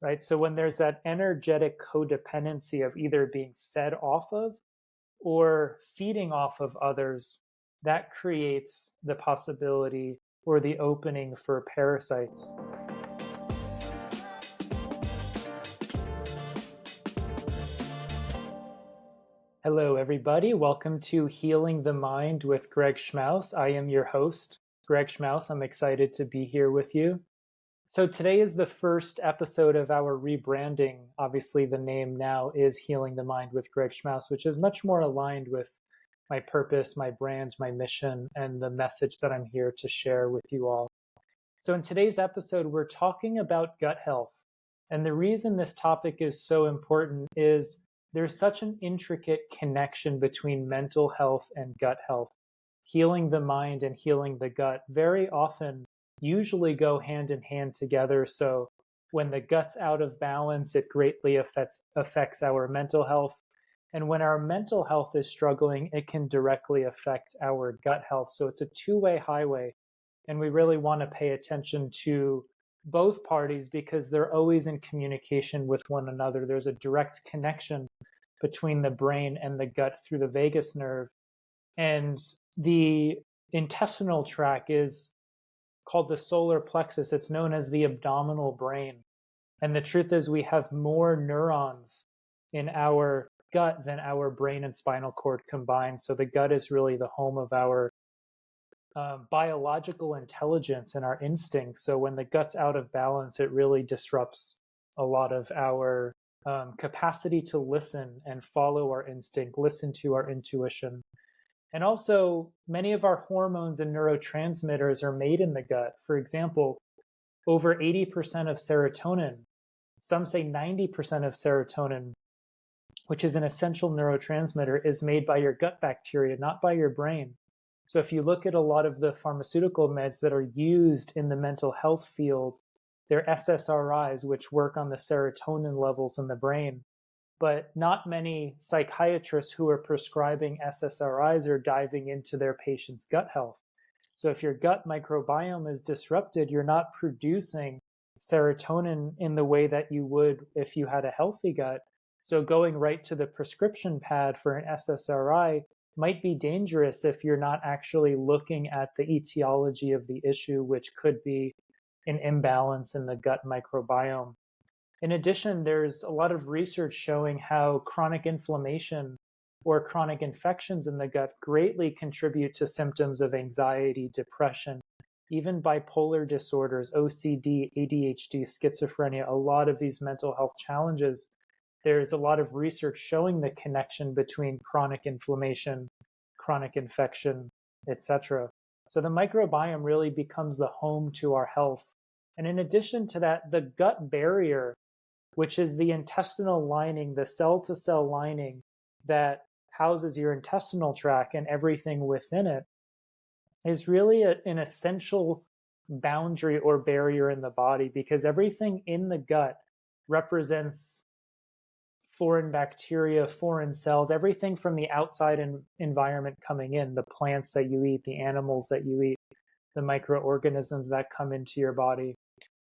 right? So when there's that energetic codependency of either being fed off of or feeding off of others, that creates the possibility or the opening for parasites. Hello, everybody. Welcome to Healing the Mind with Greg Schmaus. I am your host, Greg Schmaus. I'm excited to be here with you. So today is the first episode of our rebranding. Obviously, the name now is Healing the Mind with Greg Schmaus, which is much more aligned with my purpose, my brand, my mission, and the message that I'm here to share with you all. So in today's episode, we're talking about gut health. And the reason this topic is so important is there's such an intricate connection between mental health and gut health. Healing the mind and healing the gut very often usually go hand in hand together. So when the gut's out of balance, it greatly affects our mental health. And when our mental health is struggling, it can directly affect our gut health. So it's a two-way highway. And we really want to pay attention to both parties because they're always in communication with one another. There's a direct connection between the brain and the gut through the vagus nerve. And the intestinal tract is called the solar plexus. It's known as the abdominal brain. And the truth is we have more neurons in our gut than our brain and spinal cord combined. So the gut is really the home of our biological intelligence and our instincts. So when the gut's out of balance, it really disrupts a lot of our capacity to listen and follow our instinct, listen to our intuition. And also, many of our hormones and neurotransmitters are made in the gut. For example, over 80% of serotonin, some say 90% of serotonin, which is an essential neurotransmitter, is made by your gut bacteria, not by your brain. So if you look at a lot of the pharmaceutical meds that are used in the mental health field, they're SSRIs, which work on the serotonin levels in the brain. But not many psychiatrists who are prescribing SSRIs are diving into their patient's gut health. So if your gut microbiome is disrupted, you're not producing serotonin in the way that you would if you had a healthy gut. So going right to the prescription pad for an SSRI might be dangerous if you're not actually looking at the etiology of the issue, which could be an imbalance in the gut microbiome. In addition, there's a lot of research showing how chronic inflammation or chronic infections in the gut greatly contribute to symptoms of anxiety, depression, even bipolar disorders, OCD, ADHD, schizophrenia, a lot of these mental health challenges. There's a lot of research showing the connection between chronic inflammation, chronic infection, etc. So the microbiome really becomes the home to our health. And in addition to that, the gut barrier, which is the intestinal lining, the cell-to-cell lining that houses your intestinal tract and everything within it, is really an essential boundary or barrier in the body because everything in the gut represents foreign bacteria, foreign cells, everything from the outside environment coming in, the plants that you eat, the animals that you eat, the microorganisms that come into your body.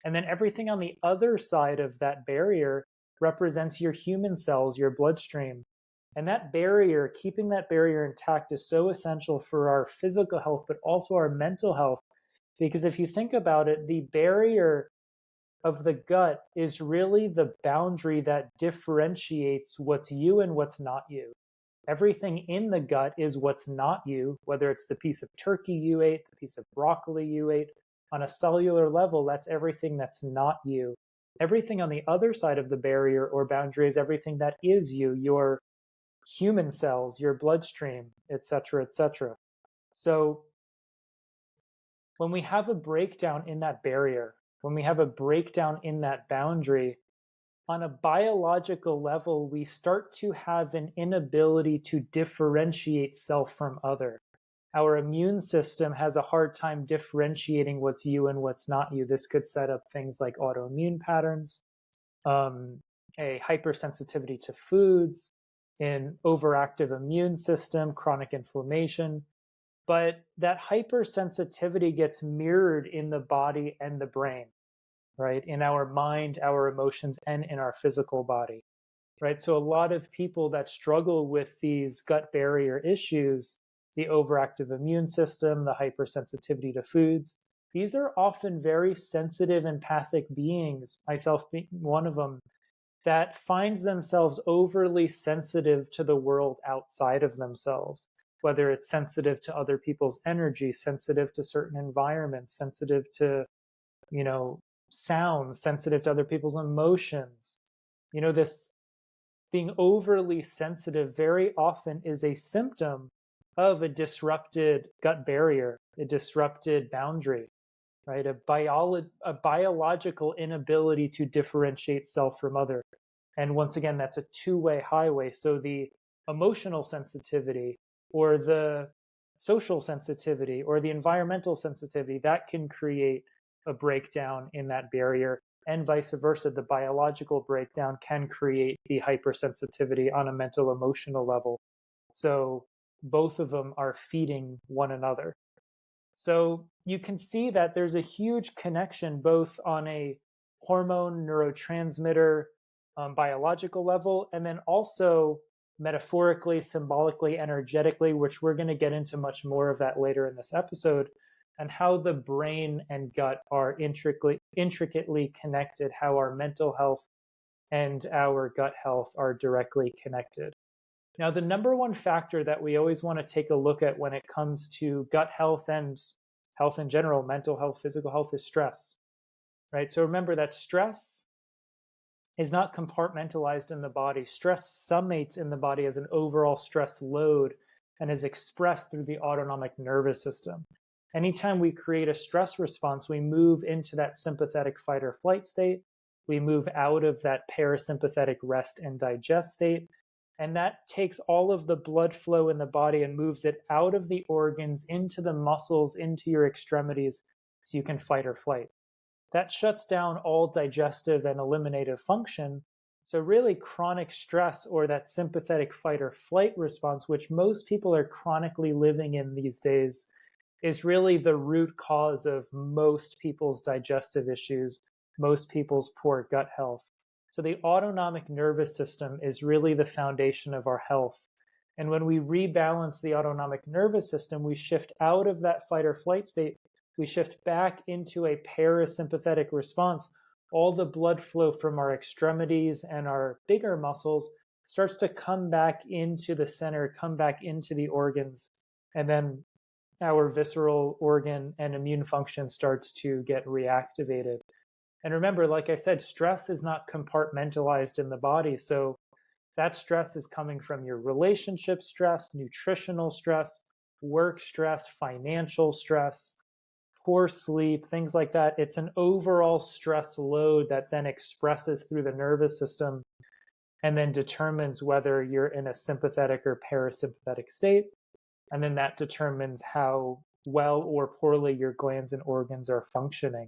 And then everything on the other side of that barrier represents your human cells, your bloodstream. And that barrier, keeping that barrier intact is so essential for our physical health, but also our mental health. Because if you think about it, the barrier of the gut is really the boundary that differentiates what's you and what's not you. Everything in the gut is what's not you, whether it's the piece of turkey you ate, the piece of broccoli you ate. On a cellular level, that's everything that's not you. Everything on the other side of the barrier or boundary is everything that is you, your human cells, your bloodstream, etc., etc. So when we have a breakdown in that barrier, when we have a breakdown in that boundary, on a biological level, we start to have an inability to differentiate self from other. Our immune system has a hard time differentiating what's you and what's not you. This could set up things like autoimmune patterns, a hypersensitivity to foods, an overactive immune system, chronic inflammation. But that hypersensitivity gets mirrored in the body and the brain. right? In our mind, our emotions, and in our physical body, right? So a lot of people that struggle with these gut barrier issues, the overactive immune system, the hypersensitivity to foods, these are often very sensitive, empathic beings, myself being one of them, that finds themselves overly sensitive to the world outside of themselves, whether it's sensitive to other people's energy, sensitive to certain environments, sensitive to, you know, sounds, sensitive to other people's emotions. This being overly sensitive very often is a symptom of a disrupted gut barrier, a disrupted boundary, right? A biological inability to differentiate self from other. And once again, that's a two-way highway. So the emotional sensitivity or the social sensitivity or the environmental sensitivity, that can create a breakdown in that barrier. And vice versa, the biological breakdown can create the hypersensitivity on a mental emotional level. So both of them are feeding one another. So you can see that there's a huge connection both on a hormone, neurotransmitter, biological level, and then also metaphorically, symbolically, energetically, which we're going to get into much more of that later in this episode, and how the brain and gut are intricately connected, how our mental health and our gut health are directly connected. Now, the number one factor that we always want to take a look at when it comes to gut health and health in general, mental health, physical health, is stress, right? So remember that stress is not compartmentalized in the body. Stress summates in the body as an overall stress load and is expressed through the autonomic nervous system. Anytime we create a stress response, we move into that sympathetic fight or flight state. We move out of that parasympathetic rest and digest state. And that takes all of the blood flow in the body and moves it out of the organs, into the muscles, into your extremities, so you can fight or flight. That shuts down all digestive and eliminative function. So really, chronic stress, or that sympathetic fight or flight response, which most people are chronically living in these days, is really the root cause of most people's digestive issues, most people's poor gut health. So the autonomic nervous system is really the foundation of our health. And when we rebalance the autonomic nervous system, we shift out of that fight or flight state, we shift back into a parasympathetic response. All the blood flow from our extremities and our bigger muscles starts to come back into the center, come back into the organs, and then our visceral organ and immune function starts to get reactivated. And remember, like I said, stress is not compartmentalized in the body. So that stress is coming from your relationship stress, nutritional stress, work stress, financial stress, poor sleep, things like that. It's an overall stress load that then expresses through the nervous system and then determines whether you're in a sympathetic or parasympathetic state. And then that determines how well or poorly your glands and organs are functioning.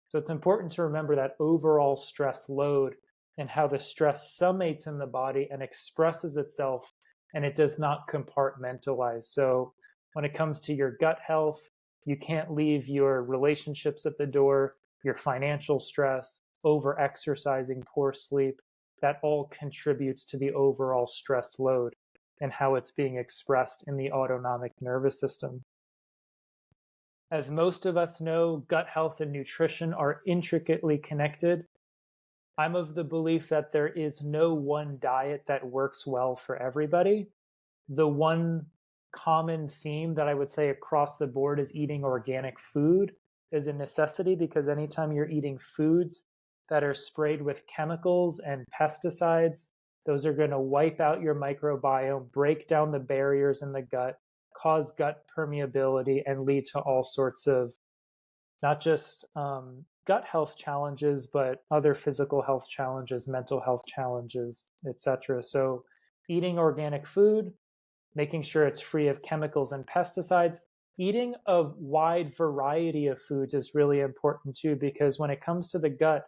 So it's important to remember that overall stress load and how the stress summates in the body and expresses itself, and it does not compartmentalize. So when it comes to your gut health, you can't leave your relationships at the door, your financial stress, over exercising, poor sleep. That all contributes to the overall stress load and how it's being expressed in the autonomic nervous system. As most of us know, gut health and nutrition are intricately connected. I'm of the belief that there is no one diet that works well for everybody. The one common theme that I would say across the board is eating organic food is a necessity, because anytime you're eating foods that are sprayed with chemicals and pesticides, those are going to wipe out your microbiome, break down the barriers in the gut, cause gut permeability, and lead to all sorts of not just gut health challenges, but other physical health challenges, mental health challenges, etc. So eating organic food, making sure it's free of chemicals and pesticides, eating a wide variety of foods is really important too, because when it comes to the gut,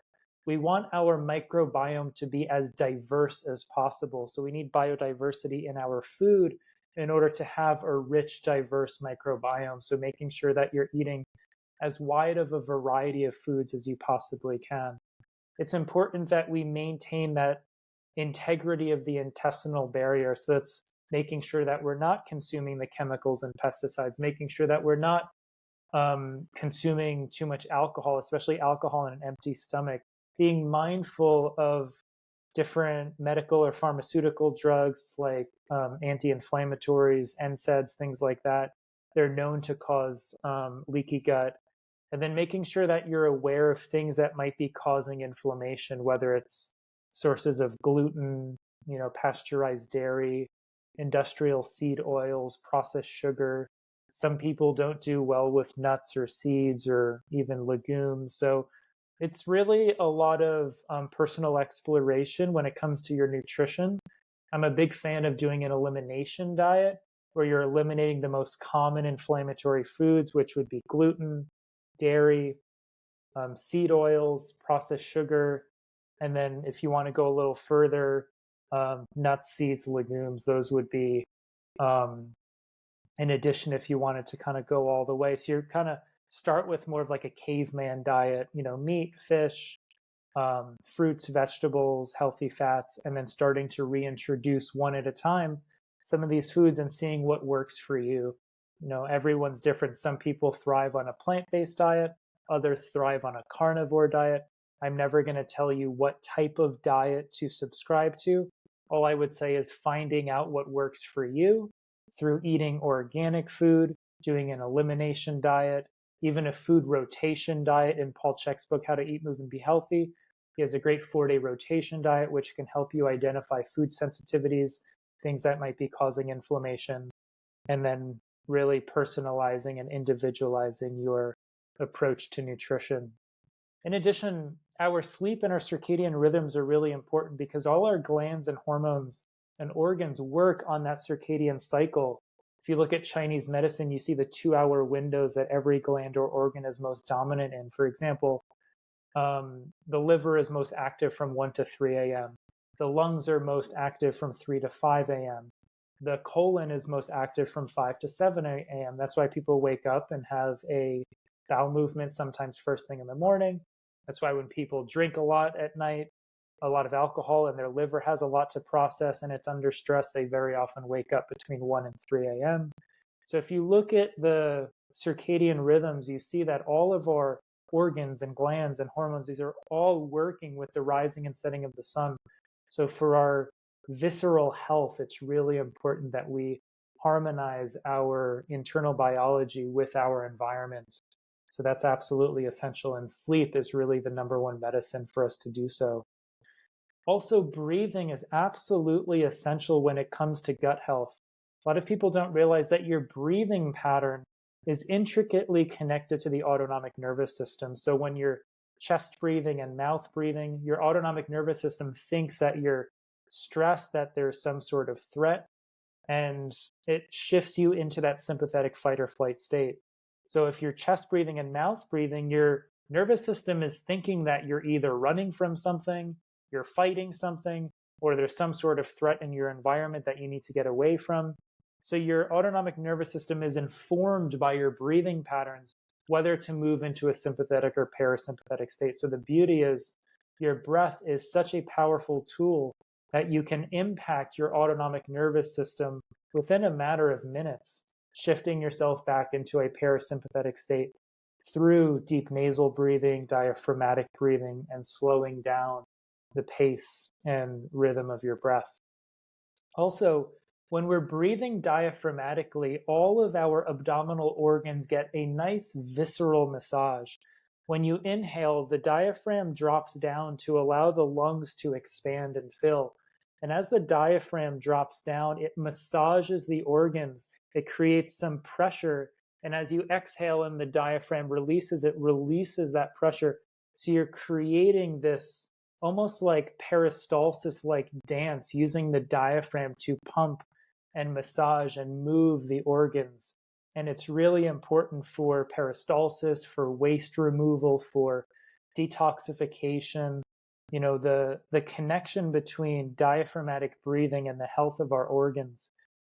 we want our microbiome to be as diverse as possible. So we need biodiversity in our food in order to have a rich, diverse microbiome. So making sure that you're eating as wide of a variety of foods as you possibly can. It's important that we maintain that integrity of the intestinal barrier. So that's making sure that we're not consuming the chemicals and pesticides, making sure that we're not consuming too much alcohol, especially alcohol in an empty stomach, being mindful of different medical or pharmaceutical drugs like anti-inflammatories, NSAIDs, things like that. They're known to cause leaky gut. And then making sure that you're aware of things that might be causing inflammation, whether it's sources of gluten, pasteurized dairy, industrial seed oils, processed sugar. Some people don't do well with nuts or seeds or even legumes. So it's really a lot of personal exploration when it comes to your nutrition. I'm a big fan of doing an elimination diet where you're eliminating the most common inflammatory foods, which would be gluten, dairy, seed oils, processed sugar. And then if you want to go a little further, nuts, seeds, legumes, those would be in addition if you wanted to kind of go all the way. So you're kind of start with more of like a caveman diet, meat, fish, fruits, vegetables, healthy fats, and then starting to reintroduce one at a time some of these foods and seeing what works for you. Everyone's different. Some people thrive on a plant-based diet, others thrive on a carnivore diet. I'm never going to tell you what type of diet to subscribe to. All I would say is finding out what works for you through eating organic food, doing an elimination diet, even a food rotation diet. In Paul Chek's book, How to Eat, Move, and Be Healthy, he has a great 4-day rotation diet, which can help you identify food sensitivities, things that might be causing inflammation, and then really personalizing and individualizing your approach to nutrition. In addition, our sleep and our circadian rhythms are really important because all our glands and hormones and organs work on that circadian cycle. If you look at Chinese medicine, you see the 2-hour windows that every gland or organ is most dominant in. For example, the liver is most active from 1 to 3 a.m. The lungs are most active from 3 to 5 a.m. The colon is most active from 5 to 7 a.m. That's why people wake up and have a bowel movement sometimes first thing in the morning. That's why when people drink a lot at night, a lot of alcohol, and their liver has a lot to process and it's under stress, they very often wake up between 1 and 3 a.m. So if you look at the circadian rhythms, you see that all of our organs and glands and hormones, these are all working with the rising and setting of the sun. So for our visceral health, it's really important that we harmonize our internal biology with our environment. So that's absolutely essential. And sleep is really the number one medicine for us to do so. Also, breathing is absolutely essential when it comes to gut health. A lot of people don't realize that your breathing pattern is intricately connected to the autonomic nervous system. So when you're chest breathing and mouth breathing, your autonomic nervous system thinks that you're stressed, that there's some sort of threat, and it shifts you into that sympathetic fight or flight state. So if you're chest breathing and mouth breathing, your nervous system is thinking that you're either running from something, you're fighting something, or there's some sort of threat in your environment that you need to get away from. So your autonomic nervous system is informed by your breathing patterns, whether to move into a sympathetic or parasympathetic state. So the beauty is your breath is such a powerful tool that you can impact your autonomic nervous system within a matter of minutes, shifting yourself back into a parasympathetic state through deep nasal breathing, diaphragmatic breathing, and slowing down the pace and rhythm of your breath. Also, when we're breathing diaphragmatically, all of our abdominal organs get a nice visceral massage. When you inhale, the diaphragm drops down to allow the lungs to expand and fill. And as the diaphragm drops down, it massages the organs. It creates some pressure. And as you exhale and the diaphragm releases, it releases that pressure. So you're creating this almost like peristalsis-like dance using the diaphragm to pump and massage and move the organs. And it's really important for peristalsis, for waste removal, for detoxification. The connection between diaphragmatic breathing and the health of our organs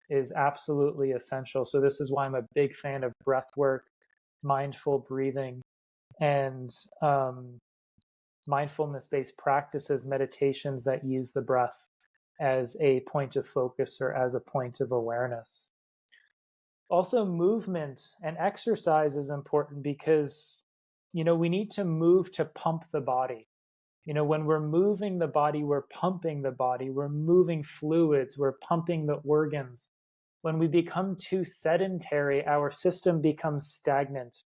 is absolutely essential. So this is why I'm a big fan of breath work. mindful breathing, and mindfulness-based practices, meditations that use the breath as a point of focus or as a point of awareness. Also, movement and exercise is important because, we need to move to pump the body. When we're moving the body, we're pumping the body, we're moving fluids, we're pumping the organs. When we become too sedentary, our system becomes stagnant.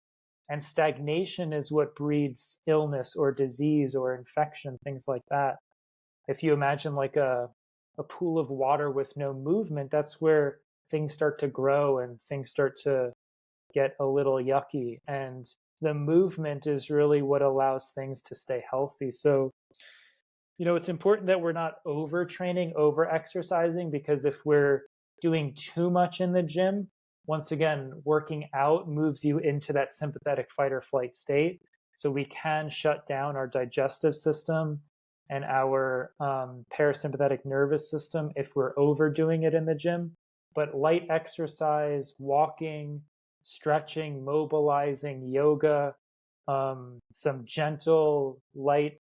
And stagnation is what breeds illness or disease or infection, things like that. If you imagine like a pool of water with no movement, that's where things start to grow and things start to get a little yucky. And the movement is really what allows things to stay healthy. So, it's important that we're not overtraining, over exercising, because if we're doing too much in the gym, once again, working out moves you into that sympathetic fight or flight state. So we can shut down our digestive system and our parasympathetic nervous system if we're overdoing it in the gym. But light exercise, walking, stretching, mobilizing, yoga, some gentle, light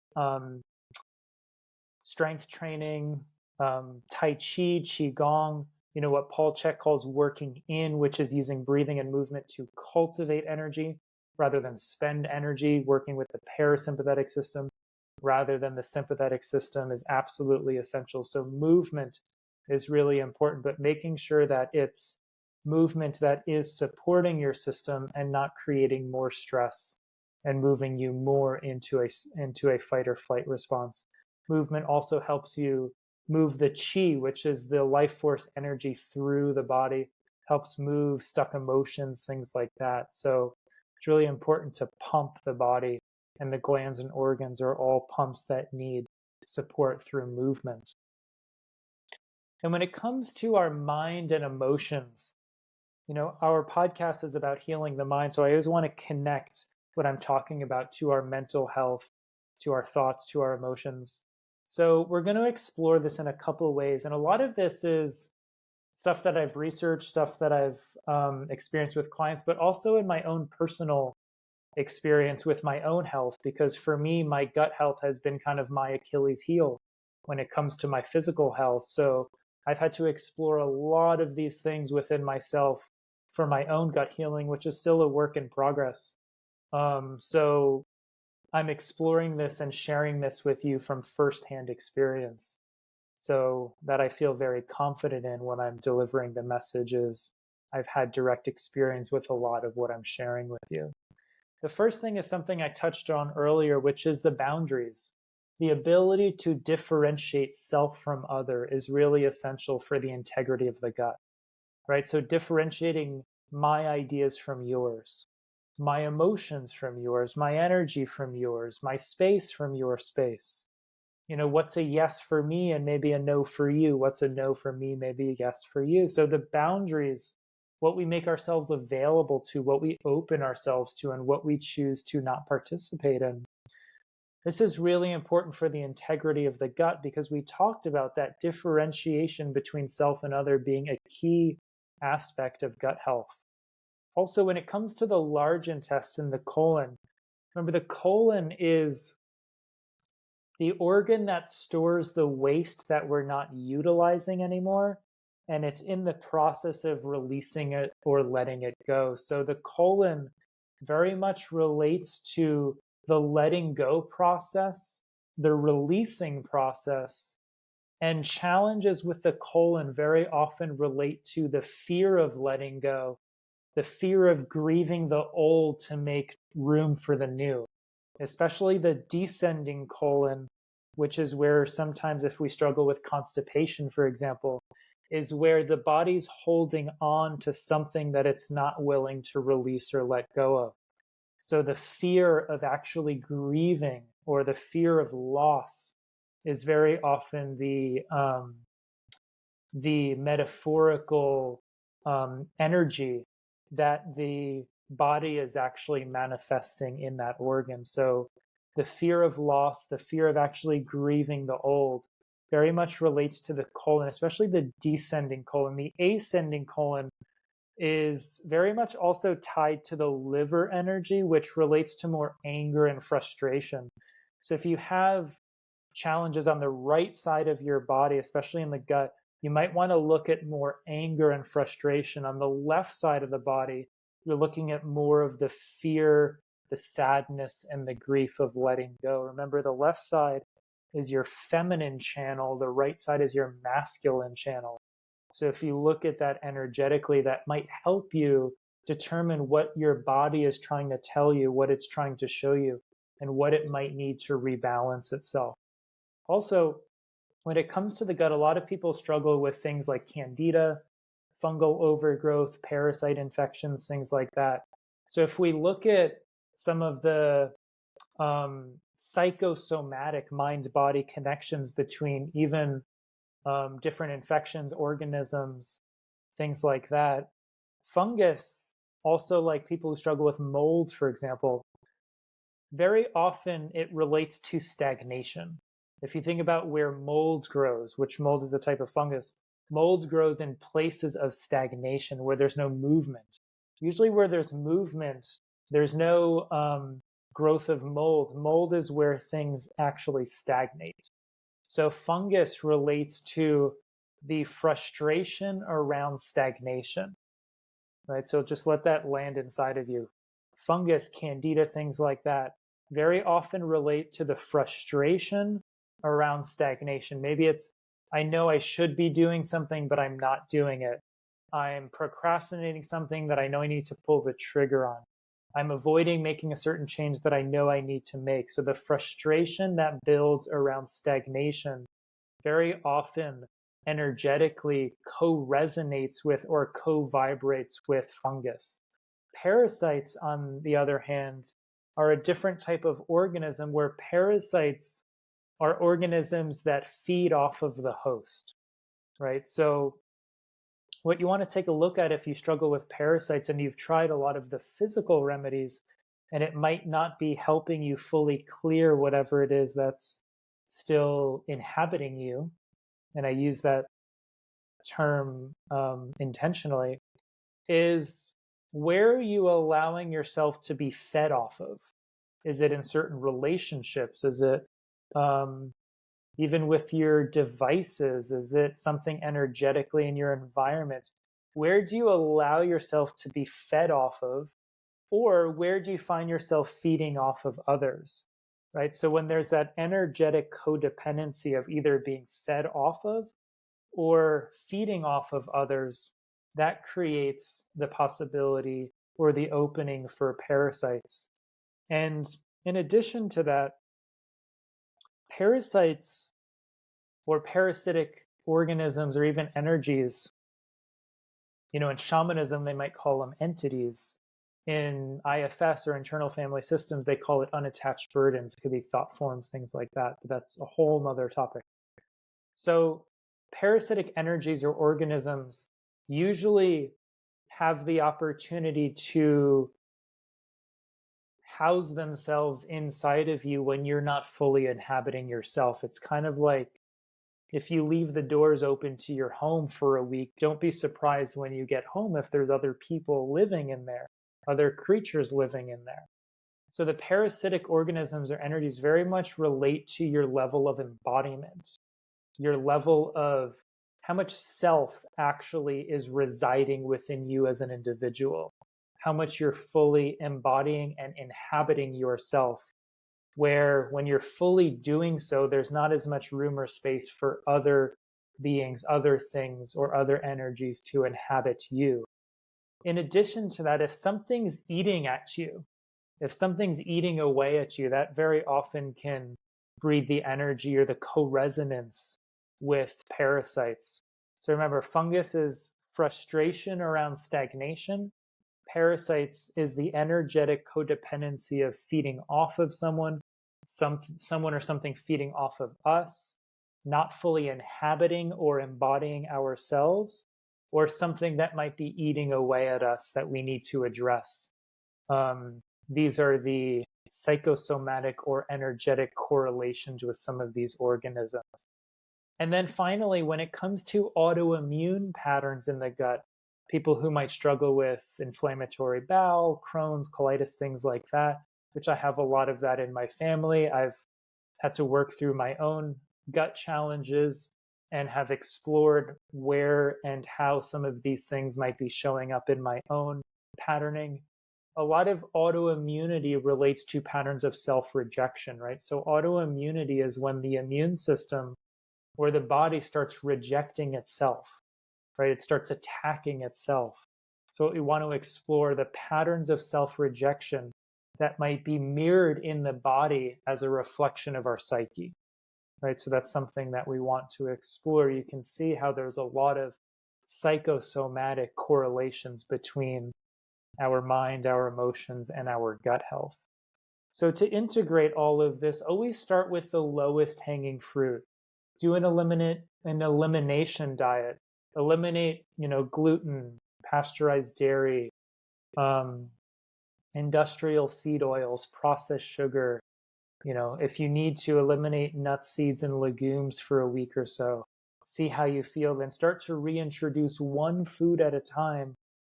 strength training, Tai Chi, Qigong, what Paul Chek calls working in, which is using breathing and movement to cultivate energy rather than spend energy, working with the parasympathetic system rather than the sympathetic system is absolutely essential. So movement is really important, but making sure that it's movement that is supporting your system and not creating more stress and moving you more into a fight or flight response. Movement also helps you move the chi, which is the life force energy, through the body, helps move stuck emotions, things like that. So it's really important to pump the body, and the glands and organs are all pumps that need support through movement. And when it comes to our mind and emotions, our podcast is about healing the mind. So I always want to connect what I'm talking about to our mental health, to our thoughts, to our emotions. So we're going to explore this in a couple of ways. And a lot of this is stuff that I've researched, stuff that I've experienced with clients, but also in my own personal experience with my own health. Because for me, my gut health has been kind of my Achilles heel when it comes to my physical health. So I've had to explore a lot of these things within myself for my own gut healing, which is still a work in progress. So I'm exploring this and sharing this with you from firsthand experience, so that I feel very confident in when I'm delivering the messages. I've had direct experience with a lot of what I'm sharing with you. The first thing is something I touched on earlier, which is the boundaries. The ability to differentiate self from other is really essential for the integrity of the gut, right? So differentiating my ideas from yours, my emotions from yours, my energy from yours, my space from your space. What's a yes for me and maybe a no for you? What's a no for me, maybe a yes for you? So the boundaries, what we make ourselves available to, what we open ourselves to, and what we choose to not participate in. This is really important for the integrity of the gut, because we talked about that differentiation between self and other being a key aspect of gut health. Also, when it comes to the large intestine, the colon, remember the colon is the organ that stores the waste that we're not utilizing anymore, and it's in the process of releasing it or letting it go. So the colon very much relates to the letting go process, the releasing process, and challenges with the colon very often relate to the fear of letting go, the fear of grieving the old to make room for the new, especially the descending colon, which is where sometimes if we struggle with constipation, for example, is where the body's holding on to something that it's not willing to release or let go of. So the fear of actually grieving or the fear of loss is very often the metaphorical energy that the body is actually manifesting in that organ. So the fear of loss, the fear of actually grieving the old, very much relates to the colon, especially the descending colon. The ascending colon is very much also tied to the liver energy, which relates to more anger and frustration. So if you have challenges on the right side of your body, especially in the gut, you might want to look at more anger and frustration. On the left side of the body, you're looking at more of the fear, the sadness, and the grief of letting go. Remember, the left side is your feminine channel, the right side is your masculine channel. So if you look at that energetically, that might help you determine what your body is trying to tell you, what it's trying to show you, and what it might need to rebalance itself. Also, when it comes to the gut, a lot of people struggle with things like candida, fungal overgrowth, parasite infections, things like that. So if we look at some of the psychosomatic mind-body connections between even different infections, organisms, things like that, fungus, also like people who struggle with mold, for example, very often it relates to stagnation. If you think about where mold grows, which mold is a type of fungus, mold grows in places of stagnation where there's no movement. Usually where there's movement, there's no growth of mold. Mold is where things actually stagnate. So fungus relates to the frustration around stagnation, right? So just let that land inside of you. Fungus, candida, things like that very often relate to the frustration around stagnation. Maybe it's, I know I should be doing something, but I'm not doing it. I'm procrastinating something that I know I need to pull the trigger on. I'm avoiding making a certain change that I know I need to make. So the frustration that builds around stagnation very often energetically co-resonates with or co-vibrates with fungus. Parasites, on the other hand, are a different type of organism where parasites are organisms that feed off of the host, right? So what you want to take a look at if you struggle with parasites and you've tried a lot of the physical remedies and it might not be helping you fully clear whatever it is that's still inhabiting you, and I use that term intentionally, is where are you allowing yourself to be fed off of? Is it in certain relationships? Is it even with your devices? Is it something energetically in your environment? Where do you allow yourself to be fed off of? Or where do you find yourself feeding off of others? Right? So when there's that energetic codependency of either being fed off of or feeding off of others, that creates the possibility or the opening for parasites. And in addition to that, parasites or parasitic organisms or even energies, in shamanism, they might call them entities. In IFS or internal family systems, they call it unattached burdens. It could be thought forms, things like that, but that's a whole nother topic. So parasitic energies or organisms usually have the opportunity to house themselves inside of you when you're not fully inhabiting yourself. It's kind of like if you leave the doors open to your home for a week, don't be surprised when you get home if there's other people living in there, other creatures living in there. So the parasitic organisms or energies very much relate to your level of embodiment, your level of how much self actually is residing within you as an individual, how much you're fully embodying and inhabiting yourself, where when you're fully doing so, there's not as much room or space for other beings, other things, or other energies to inhabit you. In addition to that, if something's eating at you, if something's eating away at you, that very often can breed the energy or the co-resonance with parasites. So remember, fungus is frustration around stagnation. Parasites is the energetic codependency of feeding off of someone or something feeding off of us, not fully inhabiting or embodying ourselves, or something that might be eating away at us that we need to address. These are the psychosomatic or energetic correlations with some of these organisms. And then finally, when it comes to autoimmune patterns in the gut, people who might struggle with inflammatory bowel, Crohn's, colitis, things like that, which I have a lot of that in my family. I've had to work through my own gut challenges and have explored where and how some of these things might be showing up in my own patterning. A lot of autoimmunity relates to patterns of self-rejection, right? So autoimmunity is when the immune system or the body starts rejecting itself, right? It starts attacking itself. So we want to explore the patterns of self-rejection that might be mirrored in the body as a reflection of our psyche, right? So that's something that we want to explore. You can see how there's a lot of psychosomatic correlations between our mind, our emotions, and our gut health. So to integrate all of this, always start with the lowest hanging fruit. Do an elimination diet. Eliminate, gluten, pasteurized dairy, industrial seed oils, processed sugar. If you need to eliminate nuts, seeds, and legumes for a week or so, see how you feel. Then start to reintroduce one food at a time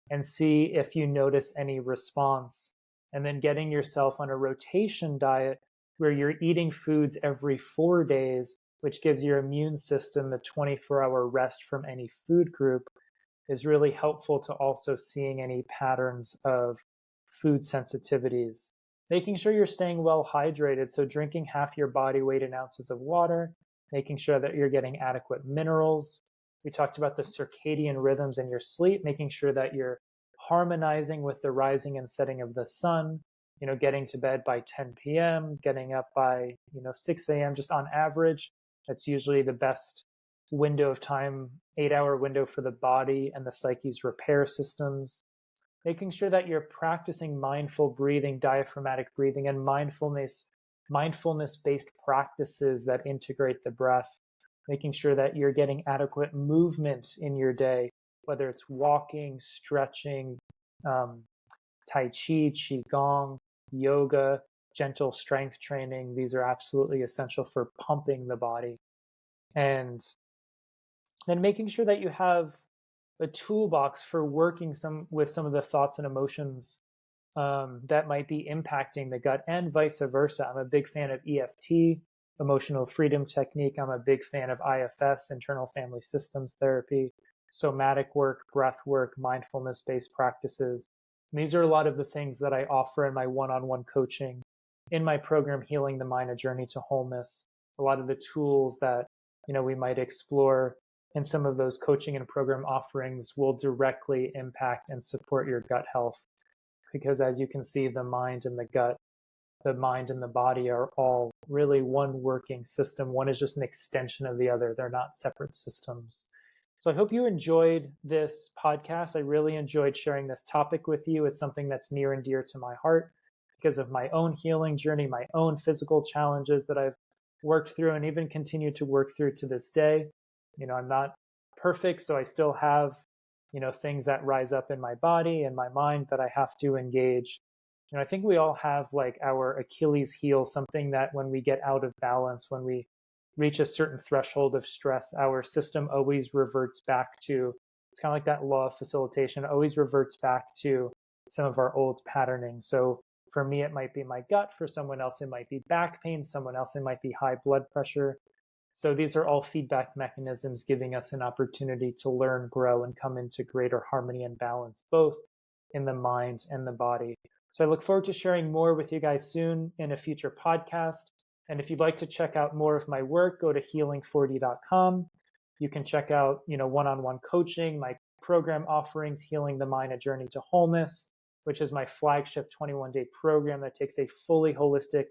and see if you notice any response. And then getting yourself on a rotation diet where you're eating foods every 4 days, which gives your immune system a 24-hour rest from any food group, is really helpful to also seeing any patterns of food sensitivities. Making sure you're staying well hydrated, so drinking half your body weight in ounces of water, making sure that you're getting adequate minerals. We talked about the circadian rhythms in your sleep, making sure that you're harmonizing with the rising and setting of the sun, getting to bed by 10 p.m., getting up by, 6 a.m. just on average. That's usually the best window of time, 8-hour window for the body and the psyche's repair systems. Making sure that you're practicing mindful breathing, diaphragmatic breathing, and mindfulness-based practices that integrate the breath. Making sure that you're getting adequate movement in your day, whether it's walking, stretching, Tai Chi, Qigong, yoga, gentle strength training. These are absolutely essential for pumping the body. And then making sure that you have a toolbox for working with some of the thoughts and emotions that might be impacting the gut, and vice versa. I'm a big fan of EFT, emotional freedom technique. I'm a big fan of IFS, internal family systems therapy, somatic work, breath work, mindfulness-based practices. And these are a lot of the things that I offer in my one-on-one coaching, in my program, Healing the Mind, A Journey to Wholeness. A lot of the tools that we might explore in some of those coaching and program offerings will directly impact and support your gut health. Because as you can see, the mind and the gut, the mind and the body are all really one working system. One is just an extension of the other. They're not separate systems. So I hope you enjoyed this podcast. I really enjoyed sharing this topic with you. It's something that's near and dear to my heart because of my own healing journey, my own physical challenges that I've worked through and even continue to work through to this day. I'm not perfect, so I still have, things that rise up in my body and my mind that I have to engage. I think we all have like our Achilles heel, something that when we get out of balance, when we reach a certain threshold of stress, our system always reverts back to, it's kind of like that law of facilitation, always reverts back to some of our old patterning. So for me, it might be my gut. For someone else, it might be back pain. Someone else, it might be high blood pressure. So these are all feedback mechanisms giving us an opportunity to learn, grow, and come into greater harmony and balance, both in the mind and the body. So I look forward to sharing more with you guys soon in a future podcast. And if you'd like to check out more of my work, go to healing4d.com. You can check out, one-on-one coaching, my program offerings, Healing the Mind, A Journey to Wholeness, which is my flagship 21-day program that takes a fully holistic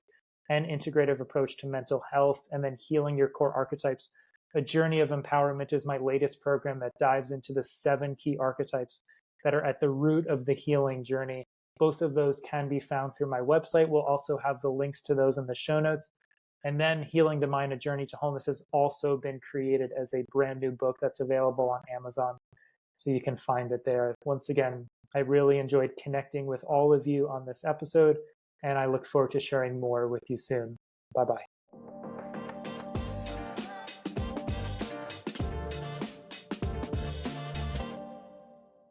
and integrative approach to mental health, and then Healing Your Core Archetypes. A Journey of Empowerment is my latest program that dives into the 7 key archetypes that are at the root of the healing journey. Both of those can be found through my website. We'll also have the links to those in the show notes. And then Healing the Mind, A Journey to Wholeness has also been created as a brand new book that's available on Amazon. So you can find it there. Once again, I really enjoyed connecting with all of you on this episode, and I look forward to sharing more with you soon. Bye-bye.